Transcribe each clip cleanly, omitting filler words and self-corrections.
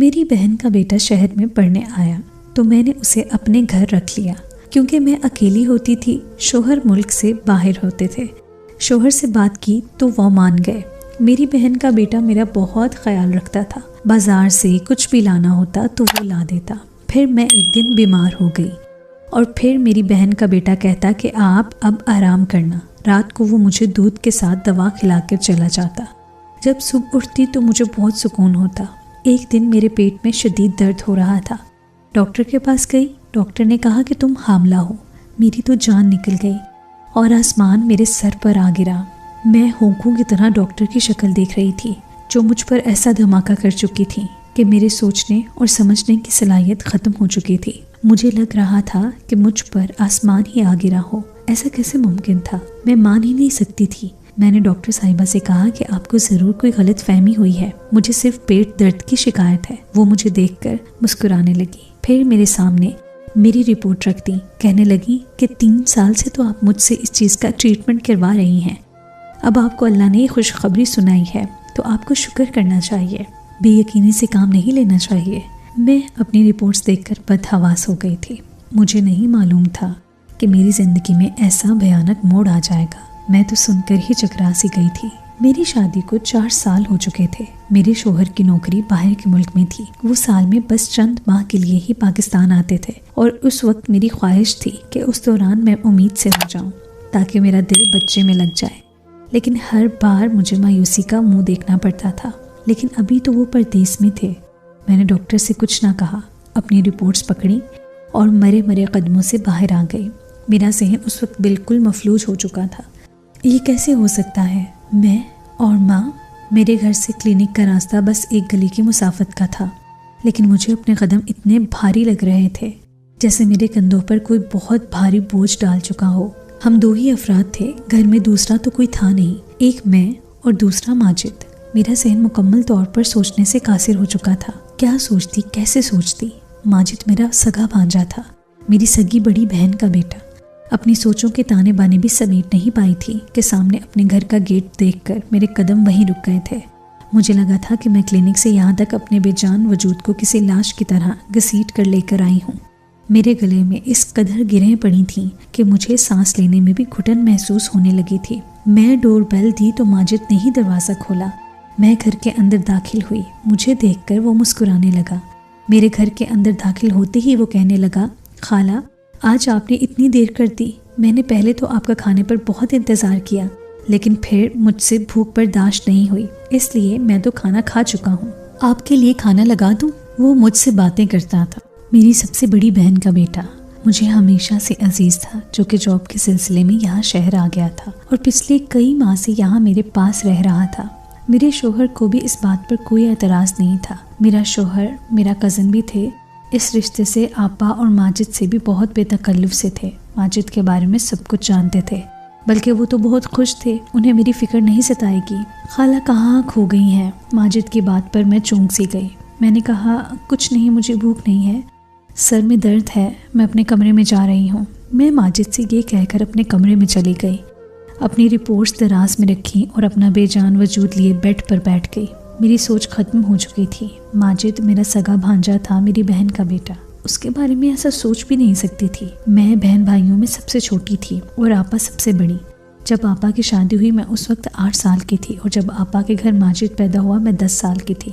میری بہن کا بیٹا شہر میں پڑھنے آیا تو میں نے اسے اپنے گھر رکھ لیا، کیونکہ میں اکیلی ہوتی تھی، شوہر ملک سے باہر ہوتے تھے۔ شوہر سے بات کی تو وہ مان گئے۔ میری بہن کا بیٹا میرا بہت خیال رکھتا تھا، بازار سے کچھ بھی لانا ہوتا تو وہ لا دیتا۔ پھر میں ایک دن بیمار ہو گئی اور پھر میری بہن کا بیٹا کہتا کہ آپ اب آرام کرنا۔ رات کو وہ مجھے دودھ کے ساتھ دوا کھلا کر چلا جاتا۔ جب صبح اٹھتی تو مجھے بہت سکون ہوتا۔ ایک دن میرے پیٹ میں شدید درد ہو رہا تھا، ڈاکٹر کے پاس گئی۔ ڈاکٹر نے کہا کہ تم حاملہ ہو۔ میری تو جان نکل گئی اور آسمان میرے سر پر آ گرا۔ میں ہونکوں کی طرح ڈاکٹر کی شکل دیکھ رہی تھی، جو مجھ پر ایسا دھماکہ کر چکی تھی کہ میرے سوچنے اور سمجھنے کی صلاحیت ختم ہو چکی تھی۔ مجھے لگ رہا تھا کہ مجھ پر آسمان ہی آ گرا ہو۔ ایسا کیسے ممکن تھا؟ میں مان ہی نہیں سکتی تھی۔ میں نے ڈاکٹر صاحبہ سے کہا کہ آپ کو ضرور کوئی غلط فہمی ہوئی ہے، مجھے صرف پیٹ درد کی شکایت ہے۔ وہ مجھے دیکھ کر مسکرانے لگی، پھر میرے سامنے میری رپورٹ رکھ دی۔ کہنے لگی کہ 3 سال سے تو آپ مجھ سے اس چیز کا ٹریٹمنٹ کروا رہی ہیں، اب آپ کو اللہ نے یہ خوشخبری سنائی ہے تو آپ کو شکر کرنا چاہیے، بے یقینی سے کام نہیں لینا چاہیے۔ میں اپنی رپورٹس دیکھ کر بدحواس ہو گئی تھی۔ مجھے نہیں معلوم تھا کہ میری زندگی میں ایسا بھیانک موڑ آ جائے گا۔ میں تو سن کر ہی چکرا سی گئی تھی۔ میری شادی کو 4 سال ہو چکے تھے۔ میرے شوہر کی نوکری باہر کے ملک میں تھی، وہ سال میں بس چند ماہ کے لیے ہی پاکستان آتے تھے، اور اس وقت میری خواہش تھی کہ اس دوران میں امید سے ہو جاؤں تاکہ میرا دل بچے میں لگ جائے، لیکن ہر بار مجھے مایوسی کا منہ دیکھنا پڑتا تھا۔ لیکن ابھی تو وہ پردیس میں تھے۔ میں نے ڈاکٹر سے کچھ نہ کہا، اپنی رپورٹس پکڑی اور مرے مرے قدموں سے باہر آ گئی۔ میرا ذہن اس وقت بالکل مفلوج ہو چکا تھا۔ یہ کیسے ہو سکتا ہے؟ میں اور ماں، میرے گھر سے کلینک کا راستہ بس ایک گلی کی مسافت کا تھا، لیکن مجھے اپنے قدم اتنے بھاری لگ رہے تھے جیسے میرے کندھوں پر کوئی بہت بھاری بوجھ ڈال چکا ہو۔ ہم 2 ہی افراد تھے، گھر میں دوسرا تو کوئی تھا نہیں، ایک میں اور دوسرا ماجد۔ میرا ذہن مکمل طور پر سوچنے سے قاصر ہو چکا تھا۔ کیا سوچتی، کیسے سوچتی؟ ماجد میرا سگا بھانجا تھا، میری سگی بڑی بہن کا بیٹا۔ اپنی سوچوں کے تانے بانے بھی سمیٹ نہیں پائی تھی کہ سامنے اپنے گھر کا گیٹ دیکھ کر میرے قدم وہیں رک گئے تھے۔ مجھے لگا تھا کہ میں کلینک سے یہاں تک اپنے بے جان وجود کو کسی لاش کی طرح گھسیٹ کر لے کر آئی ہوں۔ میرے گلے میں اس قدر گرہیں پڑی تھیں کہ مجھے سانس لینے میں بھی گھٹن محسوس ہونے لگی تھی۔ میں ڈور بیل دی تو ماجد نے ہی دروازہ کھولا۔ میں گھر کے اندر داخل ہوئی، مجھے دیکھ کر وہ مسکرانے لگا۔ میرے گھر کے اندر داخل ہوتے ہی وہ کہنے لگا، خالہ آج آپ نے اتنی دیر کر دی، میں نے پہلے تو آپ کا کھانے پر بہت انتظار کیا، لیکن پھر مجھ سے بھوک برداشت نہیں ہوئی، اس لیے میں تو کھانا کھا چکا ہوں، آپ کے لیے کھانا لگا دوں؟ وہ مجھ سے باتیں کرتا تھا، میری سب سے بڑی بہن کا بیٹا، مجھے ہمیشہ سے عزیز تھا، جو کہ جاب کے سلسلے میں یہاں شہر آ گیا تھا اور پچھلے کئی ماہ سے یہاں میرے پاس رہ رہا تھا۔ میرے شوہر کو بھی اس بات پر کوئی اعتراض نہیں تھا۔ میرا شوہر میرا کزن بھی تھے، اس رشتے سے آپا اور ماجد سے بھی بہت بے تکلف سے تھے، ماجد کے بارے میں سب کچھ جانتے تھے، بلکہ وہ تو بہت خوش تھے، انہیں میری فکر نہیں ستائے گی۔ خالہ کہاں کھو گئی ہیں؟ ماجد کی بات پر میں چونک سی گئی۔ میں نے کہا، کچھ نہیں، مجھے بھوک نہیں ہے، سر میں درد ہے، میں اپنے کمرے میں جا رہی ہوں۔ میں ماجد سے یہ کہہ کر اپنے کمرے میں چلی گئی، اپنی رپورٹس دراز میں رکھی اور اپنا بے جان وجود لیے بیڈ پر بیٹھ گئی۔ میری سوچ ختم ہو چکی تھی۔ ماجد میرا سگا بھانجا تھا، میری بہن کا بیٹا، اس کے بارے میں ایسا سوچ بھی نہیں سکتی تھی۔ میں بہن بھائیوں میں سب سے چھوٹی تھی اور آپا سب سے بڑی۔ جب آپا کی شادی ہوئی میں اس وقت 8 سال کی تھی اور جب آپا کے گھر ماجد پیدا ہوا میں 10 سال کی تھی۔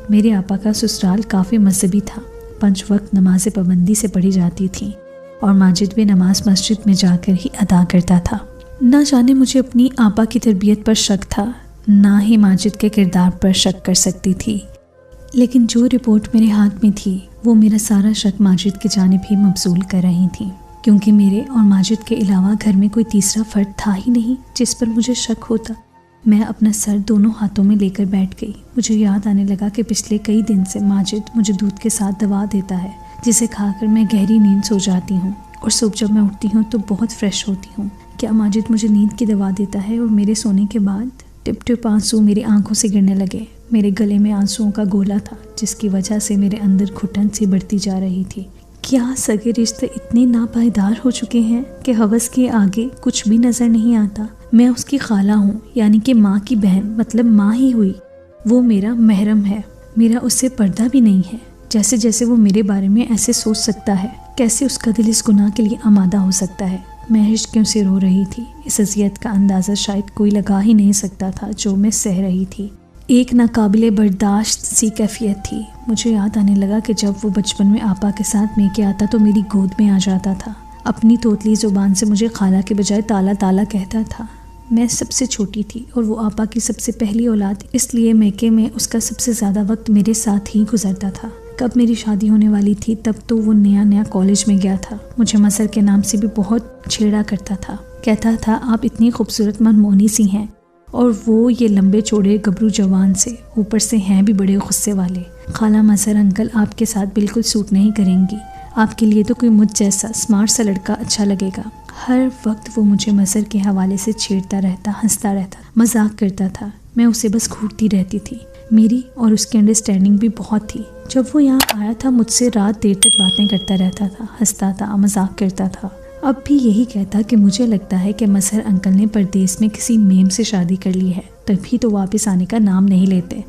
میرے آپا کا سسرال کافی مذہبی تھا، 5 وقت نمازیں پابندی سے پڑھی جاتی تھیں اور ماجد بھی نماز مسجد میں جا کر ہی ادا کرتا تھا۔ نہ جانے مجھے اپنی آپا کی تربیت پر شک تھا، نہ ہی ماجد کے کردار پر شک کر سکتی تھی، لیکن جو رپورٹ میرے ہاتھ میں تھی وہ میرا سارا شک ماجد کی جانب ہی مبذول کر رہی تھی، کیونکہ میرے اور ماجد کے علاوہ گھر میں کوئی تیسرا فرد تھا ہی نہیں جس پر مجھے شک ہوتا۔ میں اپنا سر دونوں ہاتھوں میں لے کر بیٹھ گئی۔ مجھے یاد آنے لگا کہ پچھلے کئی دن سے ماجد مجھے دودھ کے ساتھ دوا دیتا ہے، جسے کھا کر میں گہری نیند سو جاتی ہوں اور صبح جب میں اٹھتی ہوں تو بہت فریش ہوتی ہوں۔ کیا ماجد مجھے نیند کی دوا دیتا ہے اور میرے سونے کے بعد ٹپ ٹپ آنسو میری آنکھوں سے گرنے لگے۔ میرے گلے میں آنسوؤں کا گولا تھا جس کی وجہ سے میرے اندر گھٹن سی بڑھتی جا رہی تھی۔ کیا سگے رشتے اتنے ناپائیدار ہو چکے ہیں کہ ہوس کے آگے کچھ بھی نظر نہیں آتا؟ میں اس کی خالہ ہوں، یعنی کہ ماں کی بہن، مطلب ماں ہی ہوئی، وہ میرا محرم ہے۔ میرا اس سے پردہ بھی نہیں ہے، جیسے جیسے وہ میرے بارے میں ایسے سوچ سکتا ہے، کیسے اس کا دل اس گناہ کے لیے آمادہ ہو سکتا ہے۔ میں ہچکیوں سے رو رہی تھی۔ اس اذیت کا اندازہ شاید کوئی لگا ہی نہیں سکتا تھا جو میں سہ رہی تھی۔ ایک ناقابل برداشت سی کیفیت تھی۔ مجھے یاد آنے لگا کہ جب وہ بچپن میں آپا کے ساتھ میکے آتا تو میری گود میں آ جاتا تھا، اپنی توتلی زبان سے مجھے خالہ کے بجائے تالا تالا کہتا تھا۔ میں سب سے چھوٹی تھی اور وہ آپا کی سب سے پہلی اولاد، اس لیے میکے میں اس کا سب سے زیادہ وقت میرے ساتھ ہی گزرتا تھا۔ کب میری شادی ہونے والی تھی تب تو وہ نیا کالج میں گیا تھا، مجھے مظہر کے نام سے بھی بہت چھیڑا کرتا تھا، کہتا تھا آپ اتنی خوبصورت منمونی سی ہیں، اور وہ یہ لمبے چوڑے گبرو جوان سے، اوپر سے ہیں بھی بڑے غصے والے۔ خالہ مظہر انکل آپ کے ساتھ بالکل سوٹ نہیں کریں گی، آپ کے لیے تو کوئی مجھ جیسا اسمارٹ سا لڑکا اچھا لگے گا۔ ہر وقت وہ مجھے مظہر کے حوالے سے چھیڑتا رہتا، ہنستا رہتا، مذاق کرتا تھا۔ میں اسے بس گھورتی رہتی تھی۔ میری اور اس کی انڈرسٹینڈنگ بھی بہت تھی۔ جب وہ یہاں آیا تھا مجھ سے رات دیر تک باتیں کرتا رہتا تھا، ہنستا تھا، مذاق کرتا تھا۔ اب بھی یہی کہتا کہ مجھے لگتا ہے کہ مظہر انکل نے پردیس میں کسی میم سے شادی کر لی ہے، تبھی تو واپس آنے کا نام نہیں لیتے۔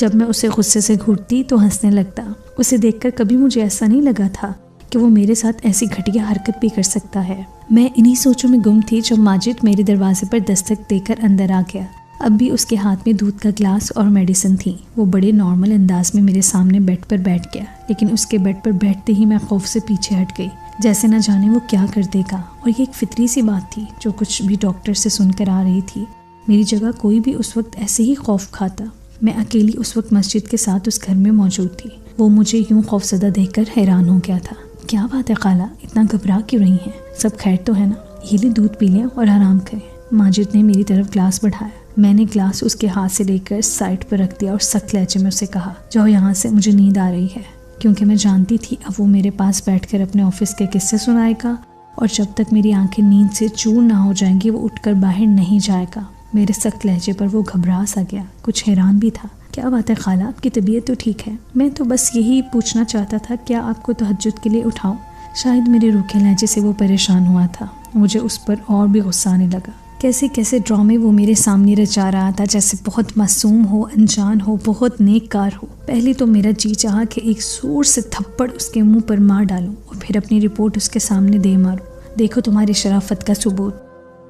جب میں اسے غصے سے گھورتی تو ہنسنے لگتا۔ اسے دیکھ کر کبھی مجھے ایسا نہیں لگا تھا کہ وہ میرے ساتھ ایسی گھٹیا حرکت بھی کر سکتا ہے۔ میں انہی سوچوں میں گم تھی جب ماجد میرے دروازے پر دستک دے کر اندر آ گیا۔ اب بھی اس کے ہاتھ میں دودھ کا گلاس اور میڈیسن تھی۔ وہ بڑے نارمل انداز میں میرے سامنے بیڈ پر بیٹھ گیا، لیکن اس کے بیڈ پر بیٹھتے ہی میں خوف سے پیچھے ہٹ گئی، جیسے نہ جانے وہ کیا کر دے گا۔ اور یہ ایک فطری سی بات تھی جو کچھ بھی ڈاکٹر سے سن کر آ رہی تھی۔ میری جگہ کوئی بھی اس وقت ایسے ہی خوف کھاتا۔ میں اکیلی اس وقت مسجد کے ساتھ اس گھر میں موجود تھی۔ وہ مجھے یوں خوفزدہ دیکھ کر حیران ہو گیا تھا۔ کیا بات ہے خالہ، اتنا گھبرا کیوں رہی ہیں؟ سب خیر تو ہے نا؟ یہ لیں دودھ پی لیں اور آرام کریں۔ ماجد نے میری طرف گلاس بڑھایا۔ میں نے گلاس اس کے ہاتھ سے لے کر سائڈ پر رکھ دیا اور سخت لہجے میں اسے کہا، جاؤ یہاں سے، مجھے نیند آ رہی ہے۔ کیونکہ میں جانتی تھی اب وہ میرے پاس بیٹھ کر اپنے آفس کے قصے سنائے گا، اور جب تک میری آنکھیں نیند سے چور نہ ہو جائیں گی وہ اٹھ کر باہر نہیں جائے گا۔ میرے سخت لہجے پر وہ گھبرا سا گیا، کچھ حیران بھی تھا۔ کیا بات ہے خالہ، آپ کی طبیعت تو ٹھیک ہے؟ میں تو بس یہی پوچھنا چاہتا تھا، کیا آپ کو تہجد کے لیے اٹھاؤں؟ شاید میرے روکھے لہجے سے وہ پریشان ہوا تھا۔ مجھے اس پر اور بھی غصہ آنے لگا۔ کیسے کیسے ڈرامے وہ میرے سامنے رچا رہا تھا، جیسے بہت معصوم ہو، انجان ہو، بہت نیک کار ہو۔ پہلے تو میرا جی چاہا کہ ایک زور سے تھپڑ اس کے منہ پر مار ڈالوں اور پھر اپنی رپورٹ اس کے سامنے دے ماروں، دیکھو تمہاری شرافت کا ثبوت،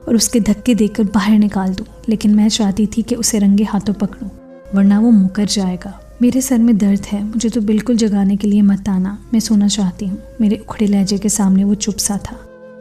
اور اس کے دھکے دے کر باہر نکال دوں۔ لیکن میں چاہتی تھی کہ اسے رنگے ہاتھوں پکڑوں، ورنہ وہ مکر جائے گا۔ میرے سر میں درد ہے، مجھے تو بالکل جگانے کے لیے مت آنا، میں سونا چاہتی ہوں۔ میرے اکھڑے لہجے کے سامنے وہ چپ سا تھا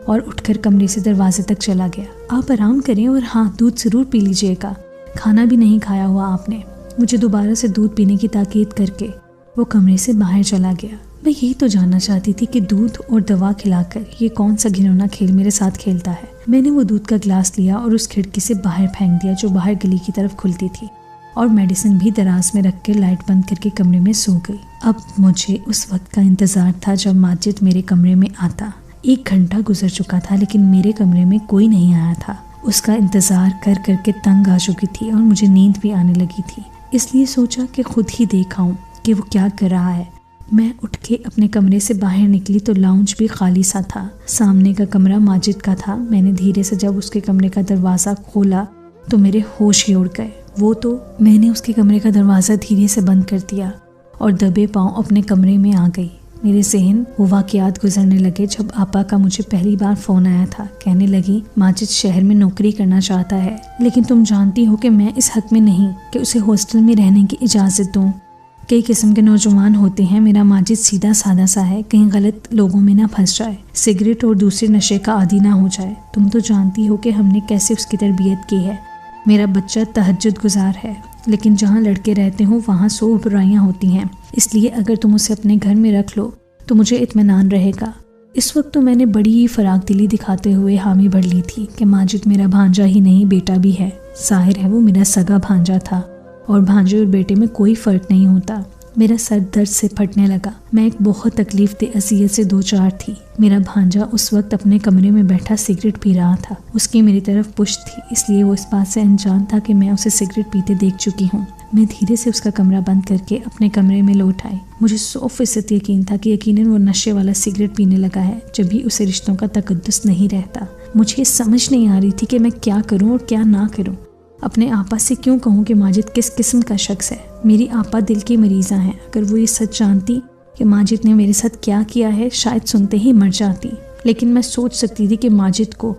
اور اٹھ کر کمرے سے دروازے تک چلا گیا۔ آپ آرام کریں، اور ہاں دودھ ضرور پی لیجئے گا، کھانا بھی نہیں کھایا ہوا آپ نے۔ مجھے دوبارہ سے دودھ پینے کی تاکید کر کے وہ کمرے سے باہر چلا گیا۔ میں یہی تو جاننا چاہتی تھی کہ دودھ اور دوا کھلا کر یہ کون سا گھنونا کھیل میرے ساتھ کھیلتا ہے۔ میں نے وہ دودھ کا گلاس لیا اور اس کھڑکی سے باہر پھینک دیا جو باہر گلی کی طرف کھلتی تھی، اور میڈیسن بھی دراز میں رکھ کے لائٹ بند کر کے کمرے میں سو گئی۔ اب مجھے اس وقت کا انتظار تھا جب ماجد میرے کمرے میں آتا۔ 1 گھنٹہ گزر چکا تھا لیکن میرے کمرے میں کوئی نہیں آیا تھا۔ اس کا انتظار کر کر کے تنگ آ چکی تھی اور مجھے نیند بھی آنے لگی تھی، اس لیے سوچا کہ خود ہی دیکھ آؤں کہ وہ کیا کر رہا ہے۔ میں اٹھ کے اپنے کمرے سے باہر نکلی تو لاؤنج بھی خالی سا تھا۔ سامنے کا کمرہ ماجد کا تھا۔ میں نے دھیرے سے جب اس کے کمرے کا دروازہ کھولا تو میرے ہوش ہی اڑ گئے۔ میں نے اس کے کمرے کا دروازہ دھیرے سے بند کر دیا اور دبے پاؤں اپنے کمرے میں آ گئی۔ میرے ذہن وہ واقعات گزرنے لگے جب آپا کا مجھے پہلی بار فون آیا تھا۔ کہنے لگی ماجد شہر میں نوکری کرنا چاہتا ہے، لیکن تم جانتی ہو کہ میں اس حق میں نہیں کہ اسے ہاسٹل میں رہنے کی اجازت دوں۔ کئی قسم کے نوجوان ہوتے ہیں، میرا ماجد سیدھا سادہ سا ہے، کہیں غلط لوگوں میں نہ پھنس جائے، سگریٹ اور دوسرے نشے کا عادی نہ ہو جائے۔ تم تو جانتی ہو کہ ہم نے کیسے اس کی تربیت کی ہے۔ میرا بچہ تہجد گزار ہے، لیکن جہاں لڑکے رہتے ہوں وہاں 100 برائیاں ہوتی ہیں، اس لیے اگر تم اسے اپنے گھر میں رکھ لو تو مجھے اطمینان رہے گا۔ اس وقت تو میں نے بڑی ہی فراغ دلی دکھاتے ہوئے حامی بھر لی تھی کہ ماجد میرا بھانجا ہی نہیں بیٹا بھی ہے۔ ظاہر ہے وہ میرا سگا بھانجا تھا، اور بھانجے اور بیٹے میں کوئی فرق نہیں ہوتا۔ میرا سر درد سے پھٹنے لگا۔ میں ایک بہت تکلیف دہ اذیت سے دوچار تھی۔ میرا بھانجا اس وقت اپنے کمرے میں بیٹھا سگریٹ پی رہا تھا۔ اس کی میری طرف پشت تھی، اس لیے وہ اس بات سے انجان تھا کہ میں اسے سگریٹ پیتے دیکھ چکی ہوں۔ میں دھیرے سے اس کا کمرہ بند کر کے اپنے کمرے میں لوٹ آئی۔ مجھے 100% یقین تھا کہ یقیناً وہ نشے والا سگریٹ پینے لگا ہے، جبھی اسے رشتوں کا تقدس نہیں رہتا۔ مجھے سمجھ نہیں آ رہی تھی کہ میں کیا کروں اور کیا نہ کروں۔ اپنے آپا سے کیوں کہوں کہ ماجد کس قسم کا شخص ہے؟ میری آپا دل کی مریضہ ہیں، اگر وہ یہ سچ جانتی کہ ماجد نے میرے ساتھ کیا کیا ہے شاید سنتے ہی مر جاتی، لیکن میں سوچ سکتی تھی کہ ماجد کو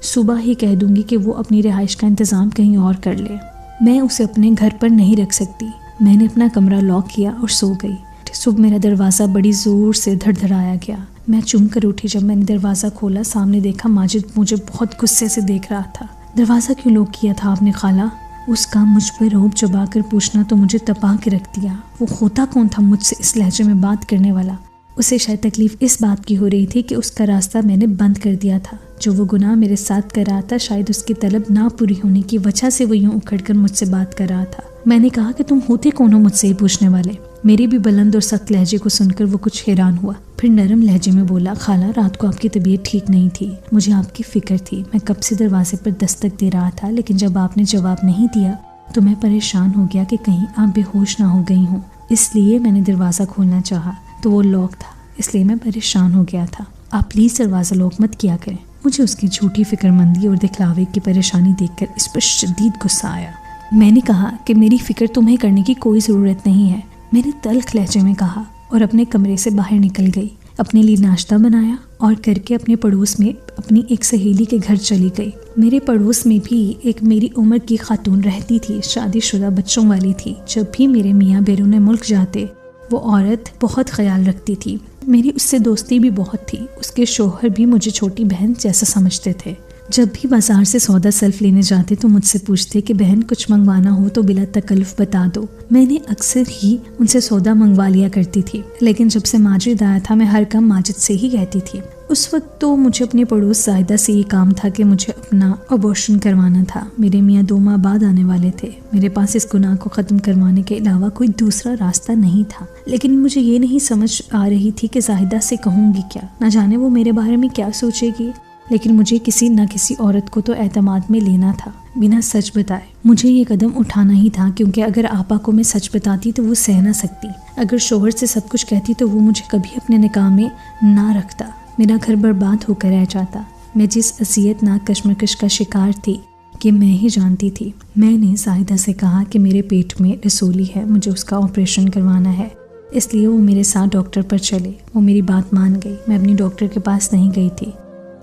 صبح ہی کہہ دوں گی کہ وہ اپنی رہائش کا انتظام کہیں اور کر لے، میں اسے اپنے گھر پر نہیں رکھ سکتی۔ میں نے اپنا کمرہ لاک کیا اور سو گئی۔ صبح میرا دروازہ بڑی زور سے دھڑدھڑایا گیا، میں چون کر اٹھی۔ جب میں نے دروازہ کھولا سامنے دیکھا ماجد مجھے بہت غصے سے دیکھ رہا تھا۔ دروازہ کیوں لاک کیا تھا آپ نے خالہ؟ اس کا مجھ پر روب چبا کر پوچھنا تو مجھے تپا کے رکھ دیا۔ وہ ہوتا کون تھا مجھ سے اس لہجے میں بات کرنے والا؟ اسے شاید تکلیف اس بات کی ہو رہی تھی کہ اس کا راستہ میں نے بند کر دیا تھا۔ جو وہ گناہ میرے ساتھ کر رہا تھا شاید اس کی طلب نہ پوری ہونے کی وجہ سے وہ یوں اکھڑ کر مجھ سے بات کر رہا تھا۔ میں نے کہا کہ تم ہوتے کون ہو مجھ سے یہ پوچھنے والے؟ میری بھی بلند اور سخت لہجے کو سن کر وہ کچھ حیران ہوا، پھر نرم لہجے میں بولا، خالہ رات کو آپ کی طبیعت ٹھیک نہیں تھی، مجھے آپ کی فکر تھی، میں کب سے دروازے پر دستک دے رہا تھا، لیکن جب آپ نے جواب نہیں دیا تو میں پریشان ہو گیا کہ کہیں آپ بے ہوش نہ ہو گئی ہوں، اس لیے میں نے دروازہ کھولنا چاہا تو وہ لاک تھا، اس لیے میں پریشان ہو گیا تھا۔ آپ پلیز دروازہ لاک مت کیا کریں۔ مجھے اس کی جھوٹی فکر مندی اور دکھلاوے کی پریشانی دیکھ کر اس پر شدید غصہ آیا۔ میں نے کہا کہ میری فکر تمہیں کرنے کی کوئی ضرورت نہیں ہے، میں نے تلخ لہجے میں کہا اور اپنے کمرے سے باہر نکل گئی۔ اپنے لیے ناشتہ بنایا اور کر کے اپنے پڑوس میں اپنی ایک سہیلی کے گھر چلی گئی۔ میرے پڑوس میں بھی ایک میری عمر کی خاتون رہتی تھی، شادی شدہ بچوں والی تھی۔ جب بھی میرے میاں بیرون ملک جاتے وہ عورت بہت خیال رکھتی تھی، میری اس سے دوستی بھی بہت تھی، اس کے شوہر بھی مجھے چھوٹی بہن جیسا سمجھتے تھے۔ جب بھی بازار سے سودا سلف لینے جاتے تو مجھ سے پوچھتے کہ بہن کچھ منگوانا ہو تو بلا تکلف بتا دو۔ میں نے اکثر ہی ان سے سودا منگوا لیا کرتی تھی، لیکن جب سے ماجد آیا تھا میں ہر کام ماجد سے ہی کہتی تھی۔ اس وقت تو مجھے اپنے پڑوس زاہدہ سے یہ کام تھا کہ مجھے اپنا ابورشن کروانا تھا۔ میرے میاں 2 ماہ بعد آنے والے تھے، میرے پاس اس گناہ کو ختم کروانے کے علاوہ کوئی دوسرا راستہ نہیں تھا، لیکن مجھے یہ نہیں سمجھ آ رہی تھی کہ زاہدہ سے کہوں گی کیا، نہ جانے وہ میرے بارے میں کیا سوچے گی، لیکن مجھے کسی نہ کسی عورت کو تو اعتماد میں لینا تھا بنا سچ بتائے۔ مجھے یہ قدم اٹھانا ہی تھا کیونکہ اگر آپا کو میں سچ بتاتی تو وہ سہ نہ سکتی، اگر شوہر سے سب کچھ کہتی تو وہ مجھے کبھی اپنے نکاح میں نہ رکھتا، میرا گھر برباد ہو کر رہ جاتا۔ میں جس اذیت ناک کشمکش کا شکار تھی کہ میں ہی جانتی تھی۔ میں نے زاہدہ سے کہا کہ میرے پیٹ میں رسولی ہے، مجھے اس کا آپریشن کروانا ہے، اس لیے وہ میرے ساتھ ڈاکٹر پر چلے۔ وہ میری بات مان گئی۔ میں اپنی ڈاکٹر کے پاس نہیں گئی تھی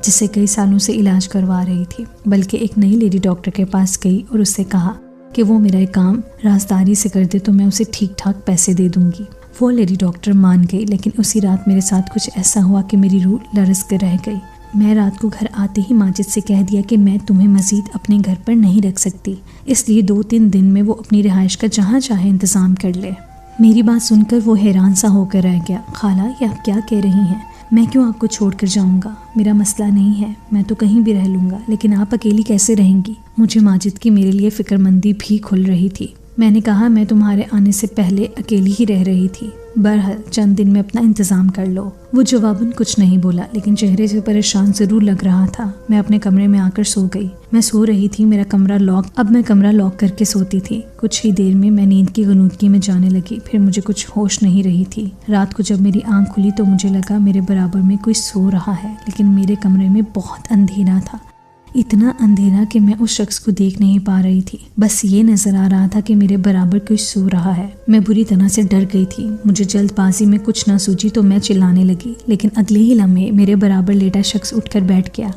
جس سے کئی سالوں سے علاج کروا رہی تھی، بلکہ ایک نئی لیڈی ڈاکٹر کے پاس گئی اور اس سے کہا کہ وہ میرا ایک کام رازداری سے کر دے تو میں اسے ٹھیک ٹھاک پیسے دے دوں گی۔ وہ لیڈی ڈاکٹر مان گئی، لیکن اسی رات میرے ساتھ کچھ ایسا ہوا کہ میری روح لرز کر رہ گئی۔ میں رات کو گھر آتے ہی ماجد سے کہہ دیا کہ میں تمہیں مزید اپنے گھر پر نہیں رکھ سکتی، اس لیے 2-3 دن میں وہ اپنی رہائش کا جہاں چاہے انتظام کر لے۔ میری بات سن کر وہ حیران سا ہو کر رہ گیا۔ خالہ یہ آپ کیا کہہ رہی ہیں؟ میں کیوں آپ کو چھوڑ کر جاؤں گا؟ میرا مسئلہ نہیں ہے، میں تو کہیں بھی رہ لوں گا، لیکن آپ اکیلی کیسے رہیں گی؟ مجھے ماجد کی میرے لیے فکر مندی بھی کھل رہی تھی۔ میں نے کہا میں تمہارے آنے سے پہلے اکیلی ہی رہ رہی تھی، بہرحال چند دن میں اپنا انتظام کر لو۔ وہ جواباً کچھ نہیں بولا، لیکن چہرے سے پریشان ضرور لگ رہا تھا۔ میں اپنے کمرے میں آ کر سو گئی۔ میں سو رہی تھی، میرا کمرہ لاک، اب میں کمرہ لاک کر کے سوتی تھی۔ کچھ ہی دیر میں میں نیند کی غنودگی میں جانے لگی، پھر مجھے کچھ ہوش نہیں رہی تھی۔ رات کو جب میری آنکھ کھلی تو مجھے لگا میرے برابر میں کوئی سو رہا ہے، لیکن میرے کمرے میں بہت اندھیرا تھا، اتنا اندھیرا کہ میں اس شخص کو دیکھ نہیں پا رہی تھی، بس یہ نظر آ رہا تھا کہ میرے برابر کوئی سو رہا ہے۔ میں بری طرح سے ڈر گئی تھی، مجھے جلد بازی میں کچھ نہ سوجی تو میں چلانے لگی، لیکن اگلے ہی لمحے میرے برابر لیٹا شخص اٹھ کر بیٹھ گیا۔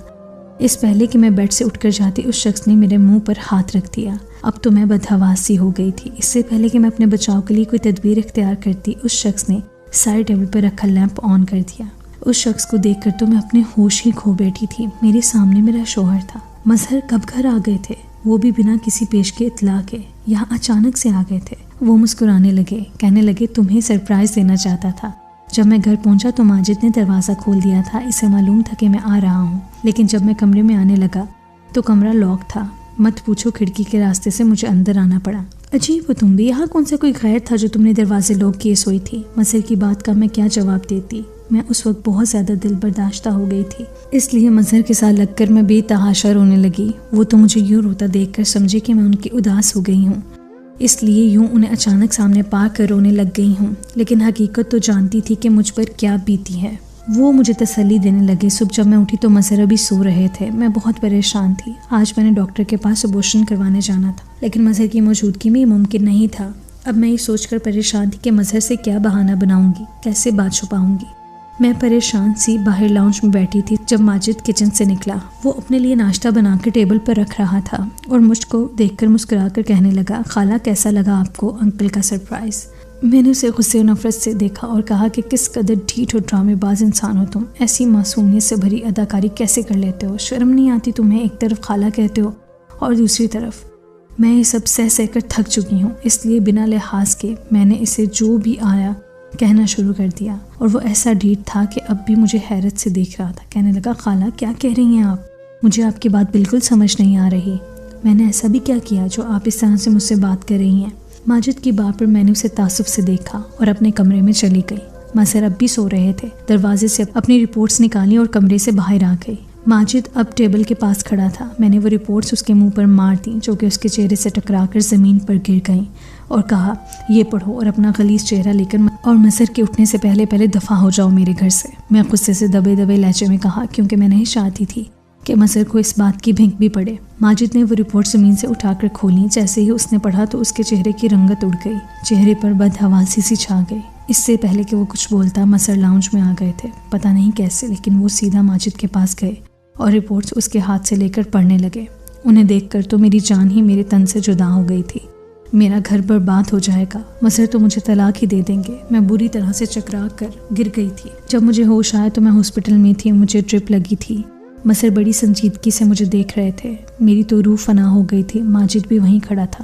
اس پہلے کہ میں بیڈ سے اٹھ کر جاتی اس شخص نے میرے منہ پر ہاتھ رکھ دیا۔ اب تو میں بدحواس سی ہو گئی تھی۔ اس سے پہلے کہ میں اپنے بچاؤ کے لیے کوئی تدبیر اختیار کرتی اس شخص نے سائڈ ٹیبل پر رکھا لیمپ آن کر دیا۔ اس شخص کو دیکھ کر تو میں اپنے ہوش ہی کھو بیٹھی تھی۔ میرے سامنے میرا شوہر تھا۔ مظہر کب گھر آ گئے تھے؟ وہ بھی بنا کسی پیش کے اطلاع کے، یہاں اچانک سے آ گئے تھے۔ وہ مسکرانے لگے، کہنے لگے تمہیں سرپرائز دینا چاہتا تھا۔ جب میں گھر پہنچا تو ماجد نے دروازہ کھول دیا تھا، اسے معلوم تھا کہ میں آ رہا ہوں، لیکن جب میں کمرے میں آنے لگا تو کمرہ لاک تھا۔ مت پوچھو کھڑکی کے راستے سے مجھے اندر آنا پڑا۔ عجیب ہو تم بھی، یہاں کون سا کوئی غیر تھا جو تم نے دروازے لاک کیے سوئی تھی؟ مظہر کی بات کا میں کیا جواب دیتی؟ میں اس وقت بہت زیادہ دل برداشتہ ہو گئی تھی، اس لیے مظہر کے ساتھ لگ کر میں بے تحاشا رونے لگی۔ وہ تو مجھے یوں روتا دیکھ کر سمجھے کہ میں ان کی اداس ہو گئی ہوں، اس لیے یوں انہیں اچانک سامنے پا کر رونے لگ گئی ہوں، لیکن حقیقت تو جانتی تھی کہ مجھ پر کیا بیتی ہے۔ وہ مجھے تسلی دینے لگے۔ صبح جب میں اٹھی تو مظہر ابھی سو رہے تھے۔ میں بہت پریشان تھی۔ آج میں نے ڈاکٹر کے پاس ابورشن کروانے جانا تھا، لیکن مظہر کی موجودگی میں یہ ممکن نہیں تھا۔ اب میں یہ سوچ کر پریشان تھی کہ مظہر سے کیا بہانہ بناؤں گی، کیسے بات چھپاؤں گی۔ میں پریشان سی باہر لاؤنج میں بیٹھی تھی جب ماجد کچن سے نکلا۔ وہ اپنے لیے ناشتہ بنا کے ٹیبل پر رکھ رہا تھا اور مجھ کو دیکھ کر مسکرا کر کہنے لگا، خالہ کیسا لگا آپ کو انکل کا سرپرائز؟ میں نے اسے غصے و نفرت سے دیکھا اور کہا کہ کس قدر ڈھیٹ اور ڈرامے باز انسان ہو تم، ایسی معصومیت سے بھری اداکاری کیسے کر لیتے ہو؟ شرم نہیں آتی تمہیں؟ ایک طرف خالہ کہتے ہو اور دوسری طرف۔ میں یہ سب سہ کر تھک چکی ہوں، اس لیے بنا لحاظ کے میں نے اسے جو بھی آیا کہنا شروع کر دیا، اور وہ ایسا ڈھیٹ تھا کہ اب بھی مجھے حیرت سے دیکھ رہا تھا۔ کہنے لگا، خالہ کیا کہہ رہی ہیں آپ؟ مجھے آپ کی بات بالکل سمجھ نہیں آ رہی۔ میں نے ایسا بھی کیا کیا جو آپ اس طرح سے مجھ سے بات کر رہی ہیں؟ ماجد کی بات پر میں نے اسے تعصب سے دیکھا اور اپنے کمرے میں چلی گئی۔ مظہر اب بھی سو رہے تھے۔ دروازے سے اپنی رپورٹس نکالی اور کمرے سے باہر آ گئی۔ ماجد اب ٹیبل کے پاس کھڑا تھا۔ میں نے وہ رپورٹس اس کے منہ پر مار دیں جو کہ اس کے چہرے سے ٹکرا کر زمین پر گر گئیں، اور کہا، یہ پڑھو اور اپنا غلیظ چہرہ لے کر اور مظہر کے اٹھنے سے پہلے دفع ہو جاؤ میرے گھر سے۔ میں غصے سے دبے لہجے میں کہا، کیونکہ میں نہیں چاہتی تھی کہ مظہر کو اس بات کی بھنک بھی پڑے۔ ماجد نے وہ رپورٹ زمین سے اٹھا کر کھولی۔ جیسے ہی اس نے پڑھا تو اس کے چہرے کی رنگت اڑ گئی، چہرے پر بدحواسی سی چھا گئی۔ اس سے پہلے کہ وہ کچھ بولتا مظہر لاؤنج میں آ گئے تھے، پتہ نہیں کیسے، لیکن وہ سیدھا ماجد کے پاس گئے اور رپورٹس اس کے ہاتھ سے لے کر پڑھنے لگے۔ انہیں دیکھ کر تو میری جان ہی میرے تن سے جدا ہو گئی تھی۔ میرا گھر برباد ہو جائے گا، مظہر تو مجھے طلاق ہی دے دیں گے۔ میں بری طرح سے چکرا کر گر گئی تھی۔ جب مجھے ہوش آیا تو میں ہاسپٹل میں تھی، مجھے ڈرپ لگی تھی۔ مظہر بڑی سنجیدگی سے مجھے دیکھ رہے تھے۔ میری تو روح فنا ہو گئی تھی۔ ماجد بھی وہیں کھڑا تھا۔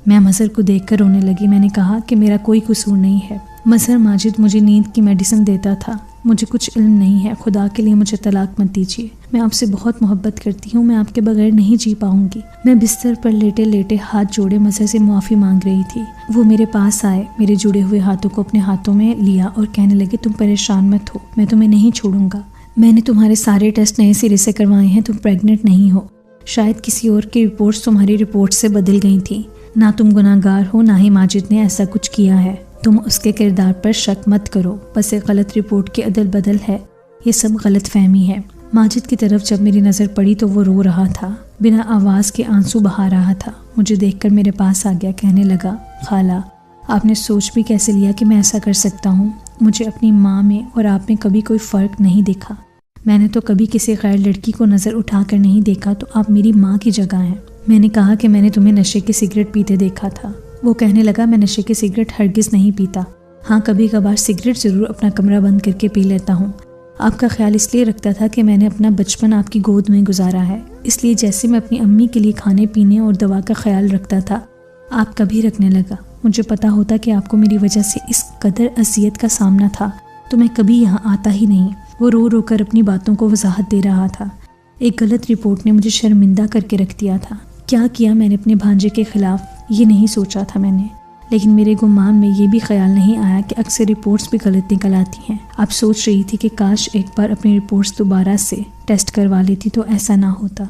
میں مظہر کو دیکھ کر رونے لگی۔ میں نے کہا کہ میرا کوئی قصور نہیں ہے مظہر، ماجد مجھے نیند کی میڈیسن دیتا تھا، مجھے کچھ علم نہیں ہے، خدا کے لیے مجھے طلاق مت دیجیے۔ میں آپ سے بہت محبت کرتی ہوں، میں آپ کے بغیر نہیں جی پاؤں گی۔ میں بستر پر لیٹے ہاتھ جوڑے مظہر سے معافی مانگ رہی تھی۔ وہ میرے پاس آئے، میرے جڑے ہوئے ہاتھوں کو اپنے ہاتھوں میں لیا اور کہنے لگے، تم پریشان مت ہو، میں تمہیں نہیں چھوڑوں گا۔ میں نے تمہارے سارے ٹیسٹ نئے سرے سے کروائے ہیں، تم پریگننٹ نہیں ہو۔ شاید کسی اور کی رپورٹس تمہاری رپورٹس سے بدل گئی تھیں۔ نہ تم گناہ گار ہو، نہ ہی ماجد نے ایسا کچھ کیا ہے۔ تم اس کے کردار پر شک مت کرو، بس ایک غلط رپورٹ کی عدل بدل ہے، یہ سب غلط فہمی ہے۔ ماجد کی طرف جب میری نظر پڑی تو وہ رو رہا تھا، بنا آواز کے آنسو بہا رہا تھا۔ مجھے دیکھ کر میرے پاس آ گیا، کہنے لگا، خالہ آپ نے سوچ بھی کیسے لیا کہ میں ایسا کر سکتا ہوں؟ مجھے اپنی ماں میں اور آپ میں کبھی کوئی فرق نہیں دیکھا۔ میں نے تو کبھی کسی غیر لڑکی کو نظر اٹھا کر نہیں دیکھا، تو آپ میری ماں کی جگہ ہیں۔ میں نے کہا کہ میں نے تمہیں نشے کے سگریٹ پیتے دیکھا تھا۔ وہ کہنے لگا، میں نشے کے سگریٹ ہرگز نہیں پیتا، ہاں کبھی کبھار سگریٹ ضرور اپنا کمرہ بند کر کے پی لیتا ہوں۔ آپ کا خیال اس لیے رکھتا تھا کہ میں نے اپنا بچپن آپ کی گود میں گزارا ہے، اس لیے جیسے میں اپنی امی کے لیے کھانے پینے اور دوا کا خیال رکھتا تھا، آپ کا بھی رکھنے لگا۔ مجھے پتا ہوتا کہ آپ کو میری وجہ سے اس قدر اذیت کا سامنا تھا تو میں کبھی یہاں آتا ہی نہیں۔ وہ رو کر اپنی باتوں کو وضاحت دے رہا تھا۔ ایک غلط رپورٹ نے مجھے شرمندہ کر کے رکھ دیا تھا۔ کیا کیا میں نے اپنے بھانجے کے خلاف، یہ نہیں سوچا تھا میں نے، لیکن میرے گمان میں یہ بھی خیال نہیں آیا کہ اکثر رپورٹس بھی غلط نکل آتی ہیں۔ اب سوچ رہی تھی کہ کاش ایک بار اپنی رپورٹس دوبارہ سے ٹیسٹ کروا لیتی تو ایسا نہ ہوتا۔